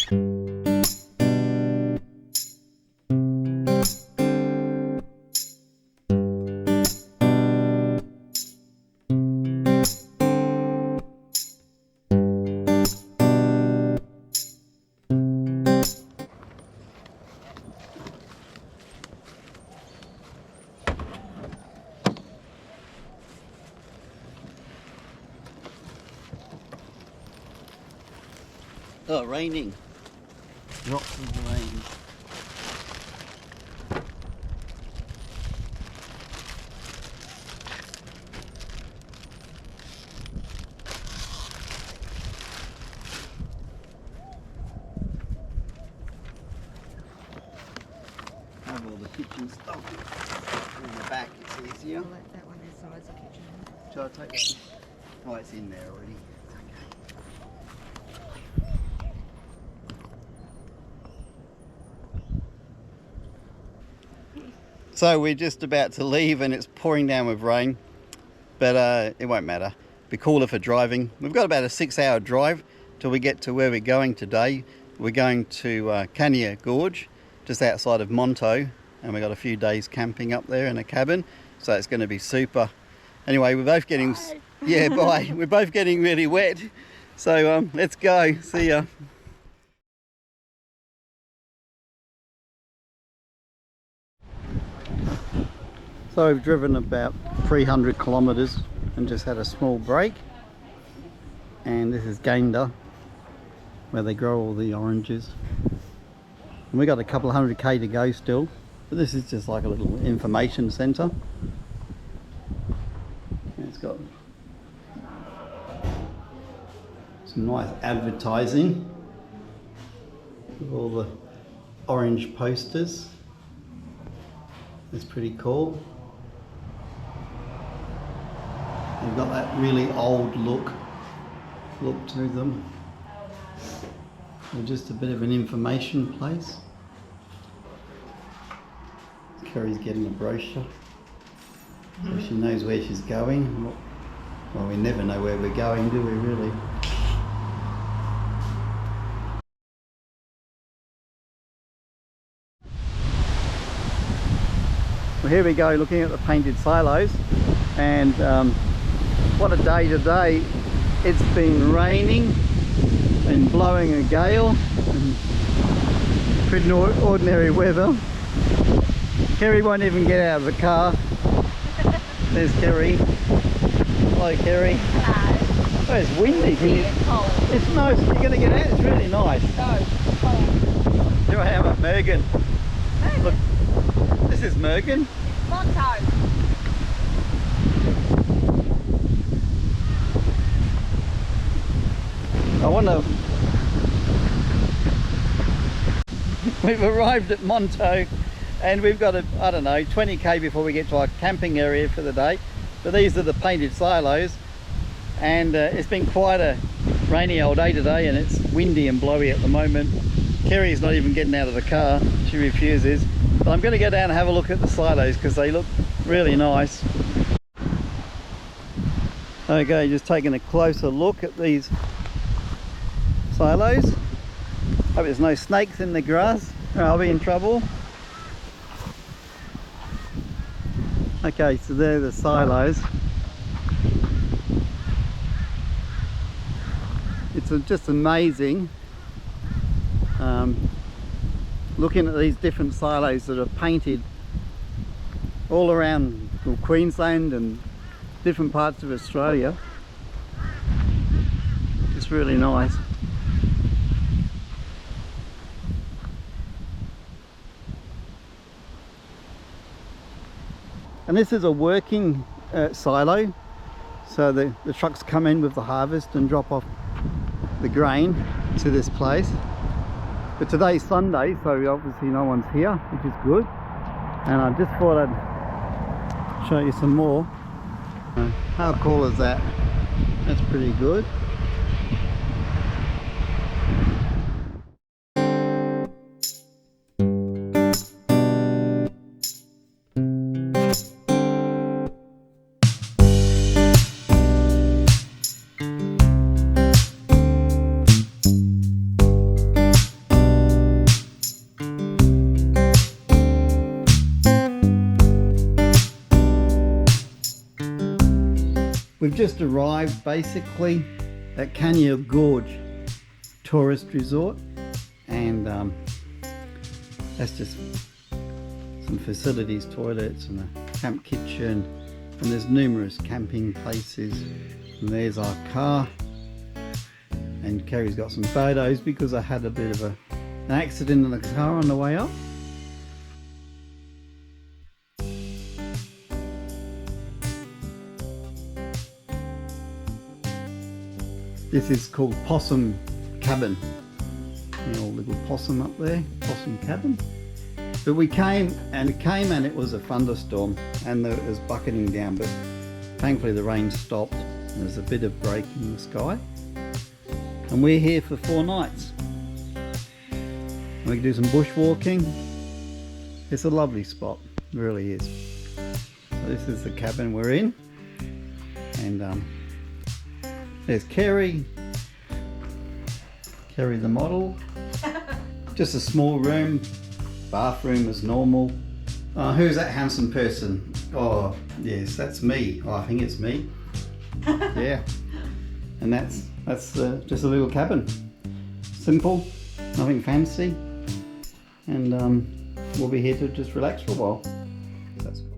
Oh, raining. Drops of rain. Have all the kitchen stuff in the back, it's easier. I'll let that one inside the kitchen. Shall I take it? Oh, it's in there already. So we're just about to leave and it's pouring down with rain, but it won't matter. Be cooler for driving. We've got about a 6-hour drive till we get to where we're going today. We're going to Cania Gorge, just outside of Monto, and we've got a few days camping up there in a cabin, so it's going to be super. Anyway, we're both getting, bye. Yeah, bye. We're both getting really wet, so let's go. See ya. So we've driven about 300 kilometres and just had a small break. And this is Gander, where they grow all the oranges. And we got a couple of 100k to go still, but this is just like a little information centre. It's got some nice advertising with all the orange posters. It's pretty cool. They've got that really old look to them. They're just a bit of an information place. Kerry's getting a brochure, so she knows where she's going. Well, we never know where we're going, do we really? Well, here we go, looking at the painted silos, and what a day today. It's been raining and blowing a gale and pretty ordinary weather. Kerry won't even get out of the car. There's Kerry. Hello, Kerry. Hello. Oh, it's windy. It's cold. It's nice. You're going to get out. It's really nice. No, it's cold. Here I am at Mergen. Look, this is Mergen. Monto. I wonder. We've arrived at Monto and we've got I don't know, 20k before we get to our camping area for the day. But these are the painted silos, and it's been quite a rainy old day today, and it's windy and blowy at the moment. Kerry's not even getting out of the car. She refuses. But I'm going to go down and have a look at the silos because they look really nice. Okay, just taking a closer look at these silos. Hope there's no snakes in the grass or I'll be in trouble. Okay, so they're the silos. It's just amazing looking at these different silos that are painted all around Queensland and different parts of Australia. It's really nice. And this is a working silo, so the trucks come in with the harvest and drop off the grain to this place. But today's Sunday, so obviously no one's here, which is good. And I just thought I'd show you some more. How cool is that? That's pretty good. We've just arrived basically at Cania Gorge tourist resort, and that's just some facilities, toilets and a camp kitchen, and there's numerous camping places. And there's our car, and Kerry's got some photos because I had a bit of an accident in the car on the way up. This is called Possum Cabin. The old little possum up there, Possum Cabin. But we came and it was a thunderstorm, and it was bucketing down, but thankfully the rain stopped and there's a bit of break in the sky. And we're here for 4 nights. We can do some bushwalking. It's a lovely spot, it really is. So this is the cabin we're in, and there's Kerry the model. Just a small room, bathroom as normal. Who's that handsome person? Oh yes, that's me. Oh, I think it's me. Yeah, and that's just a little cabin, simple, nothing fancy, and we'll be here to just relax for a while. That's cool.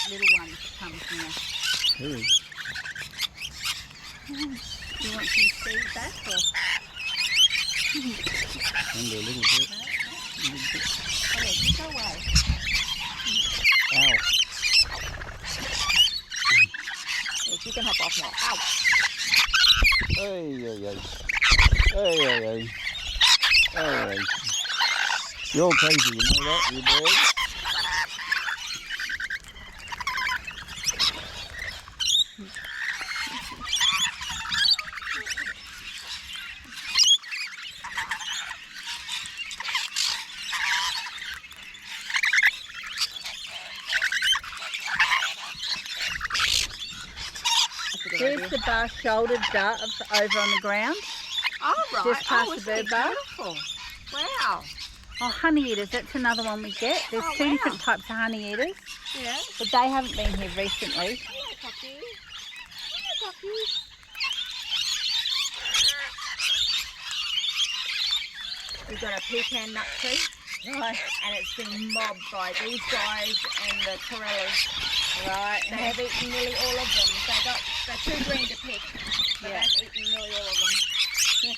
Little one comes now. Kerry. You want some seed back or? Under a little bit. Oh yeah, you go away. Ow. Yes, you can hop off now. Ow! Hey, hey, hey. Hey, hey, hey. Hey, hey. You're crazy, you know that, you boy? There's the bar-shouldered dove over on the ground. Oh, right. Just past the isn't bird it bar. beautiful? Wow. Oh, honey eaters, that's another one we get. There's Oh, two wow. different types of honey eaters, Yeah. but they haven't been here recently. Hello, puppy. Hello, puppy. We've got a pecan nut tree, right, and it's been mobbed by these guys and the corellas. Right. They have eaten nearly all of them. They're too green to pick, but Yeah. they've eaten nearly all of them. Yeah,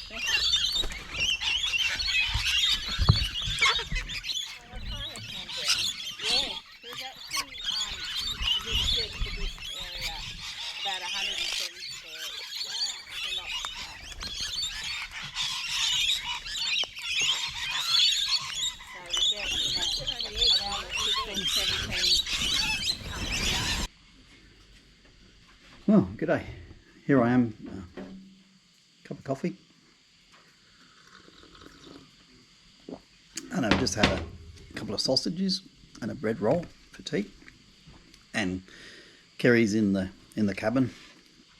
there's actually really good for this area, about 170 birds. There's a lot. So we get around 16, 17 coming up. Well, g'day. Here I am, cup of coffee. And I've just had a couple of sausages and a bread roll for tea. And Kerry's in the cabin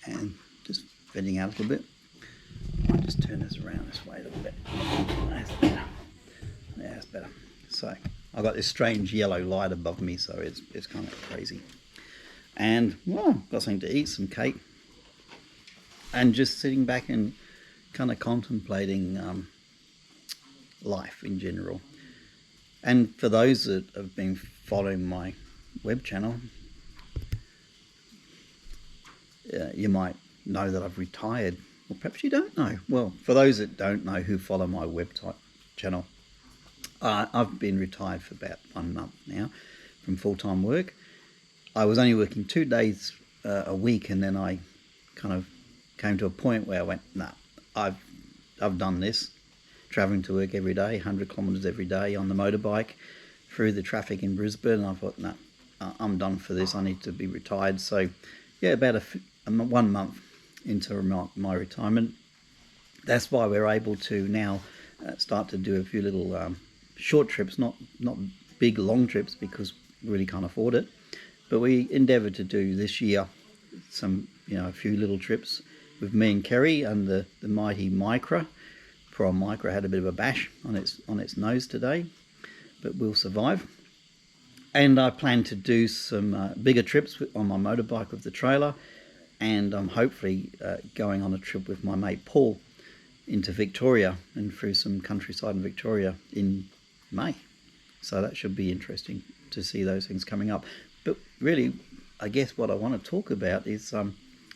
and just venting out a little bit. I might just turn this around this way a little bit. That's better. Yeah, that's better. So I've got this strange yellow light above me, so it's kind of crazy. And well, got something to eat, some cake, and just sitting back and kind of contemplating life in general. And for those that have been following my web channel, you might know that I've retired, or perhaps you don't know. Well, for those that don't know who follow my web channel, I've been retired for about 1 month now from full-time work. I was only working 2 days a week, and then I kind of came to a point where I went, nah, I've done this, travelling to work every day, 100 kilometres every day on the motorbike through the traffic in Brisbane, and I thought, nah, I'm done for this. I need to be retired. So yeah, about 1 month into my retirement, that's why we're able to now start to do a few little short trips, not big long trips because we really can't afford it, but we endeavour to do this year some, a few little trips with me and Kerry and the mighty Micra. Poor old Micra had a bit of a bash on its nose today, but we'll survive. And I plan to do some bigger trips on my motorbike with the trailer, and I'm hopefully going on a trip with my mate Paul into Victoria and through some countryside in Victoria in May. So that should be interesting to see those things coming up. But really, I guess what I want to talk about is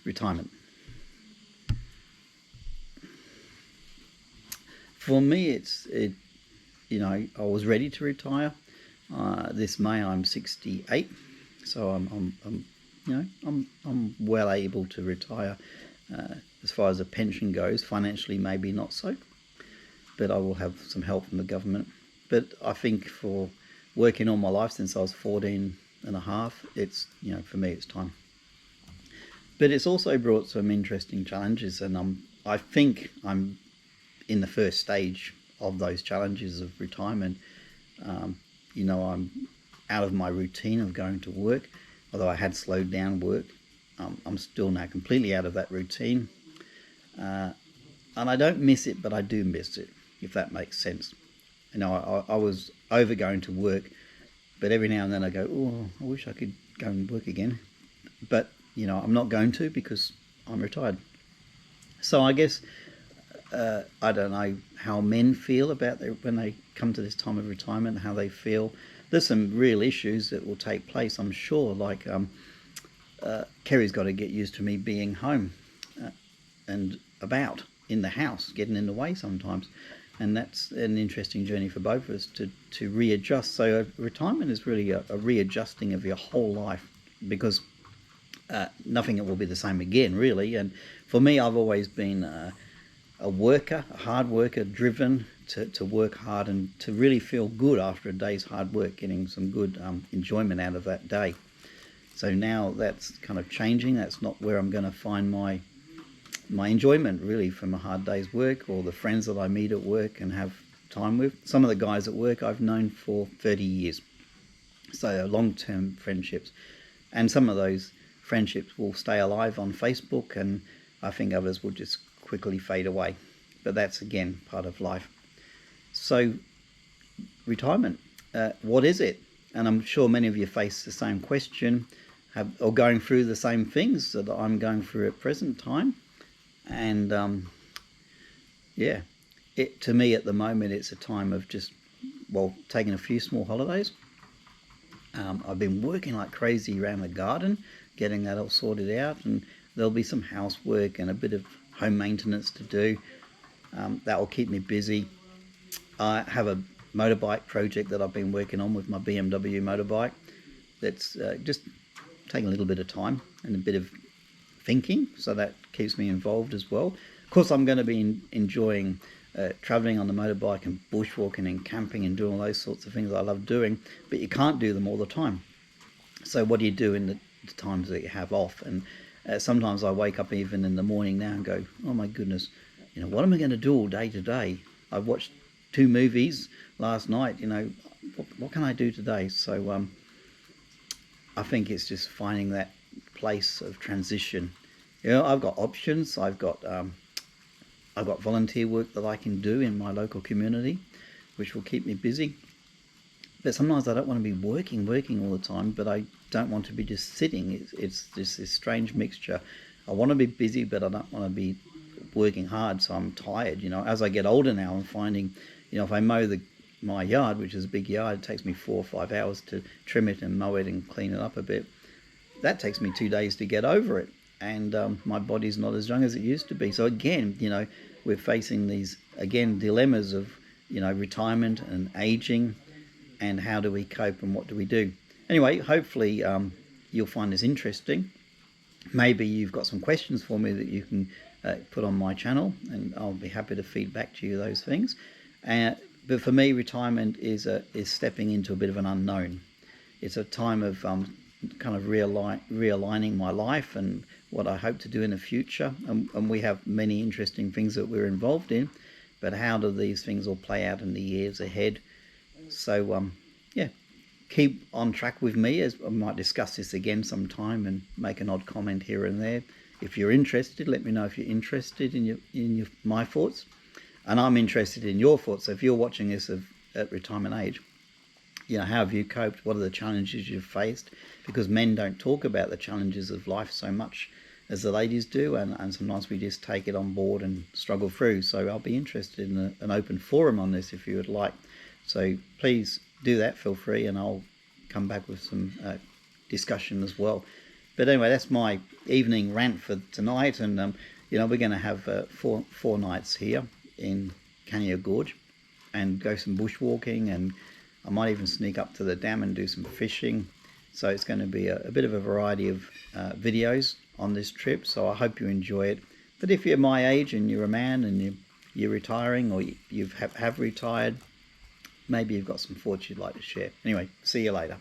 retirement. For me, I was ready to retire. This May I'm 68, so I'm well able to retire. As far as a pension goes, financially maybe not so, but I will have some help from the government. But I think for working all my life since I was 14 and a half, it's, for me it's time. But it's also brought some interesting challenges, and I think I'm in the first stage of those challenges of retirement. I'm out of my routine of going to work, although I had slowed down work. I'm still now completely out of that routine. And I don't miss it, but I do miss it, if that makes sense. I was over going to work, but every now and then I go, oh, I wish I could go and work again. But, I'm not going to because I'm retired. So I guess, I don't know how men feel about when they come to this time of retirement, how they feel. There's some real issues that will take place, I'm sure, like Kerry's got to get used to me being home and about in the house, getting in the way sometimes. And that's an interesting journey for both of us to readjust. So retirement is really a readjusting of your whole life, because nothing will be the same again, really. And for me, I've always been a worker, a hard worker, driven to work hard and to really feel good after a day's hard work, getting some good enjoyment out of that day. So now that's kind of changing. That's not where I'm going to find my enjoyment, really, from a hard day's work, or the friends that I meet at work and have time with. Some of the guys at work I've known for 30 years, so long-term friendships, and some of those friendships will stay alive on Facebook, and I think others will just quickly fade away. But that's, again, part of life. So retirement, what is it? And I'm sure many of you face the same question, or going through the same things that I'm going through at present time. And to me at the moment, it's a time of just, taking a few small holidays. I've been working like crazy around the garden, getting that all sorted out, and there'll be some housework and a bit of home maintenance to do. That will keep me busy. I have a motorbike project that I've been working on with my BMW motorbike that's just taking a little bit of time and a bit of thinking, so that keeps me involved as well. Of course, I'm going to be enjoying travelling on the motorbike and bushwalking and camping and doing all those sorts of things I love doing, but you can't do them all the time. So what do you do in the times that you have off? And sometimes I wake up even in the morning now and go, oh my goodness, what am I going to do all day today? I've watched 2 movies last night, what can I do today? So I think it's just finding that place of transition. I've got options. I've got volunteer work that I can do in my local community, which will keep me busy. But sometimes I don't want to be working all the time, but I don't want to be just sitting. It's just this strange mixture. I want to be busy, but I don't want to be working hard, so I'm tired. As I get older now, I'm finding, if I mow my yard, which is a big yard, it takes me 4 or 5 hours to trim it and mow it and clean it up a bit. That takes me 2 days to get over it, and my body's not as young as it used to be. So again, we're facing these dilemmas of retirement and aging, and how do we cope and what do we do? Anyway, hopefully you'll find this interesting. maybe you've got some questions for me that you can put on my channel, and I'll be happy to feed back to you those things. But for me, retirement is stepping into a bit of an unknown. It's a time of kind of realigning my life and what I hope to do in the future. And we have many interesting things that we're involved in, but how do these things all play out in the years ahead? So yeah, keep on track with me, as I might discuss this again sometime and make an odd comment here and there. If you're interested, let me know if you're interested in my thoughts, and I'm interested in your thoughts. So if you're watching this at retirement age, you know, how have you coped? What are the challenges you've faced? Because men don't talk about the challenges of life so much as the ladies do, and sometimes we just take it on board and struggle through. So I'll be interested in an open forum on this if you would like. So please do that, feel free, and I'll come back with some discussion as well. But anyway, that's my evening rant for tonight, and you know, we're going to have four nights here in Cania Gorge and go some bushwalking, and I might even sneak up to the dam and do some fishing. So it's going to be a bit of a variety of videos on this trip, so I hope you enjoy it. But if you're my age and you're a man and you're retiring, or you have retired, maybe you've got some thoughts you'd like to share. Anyway, see you later.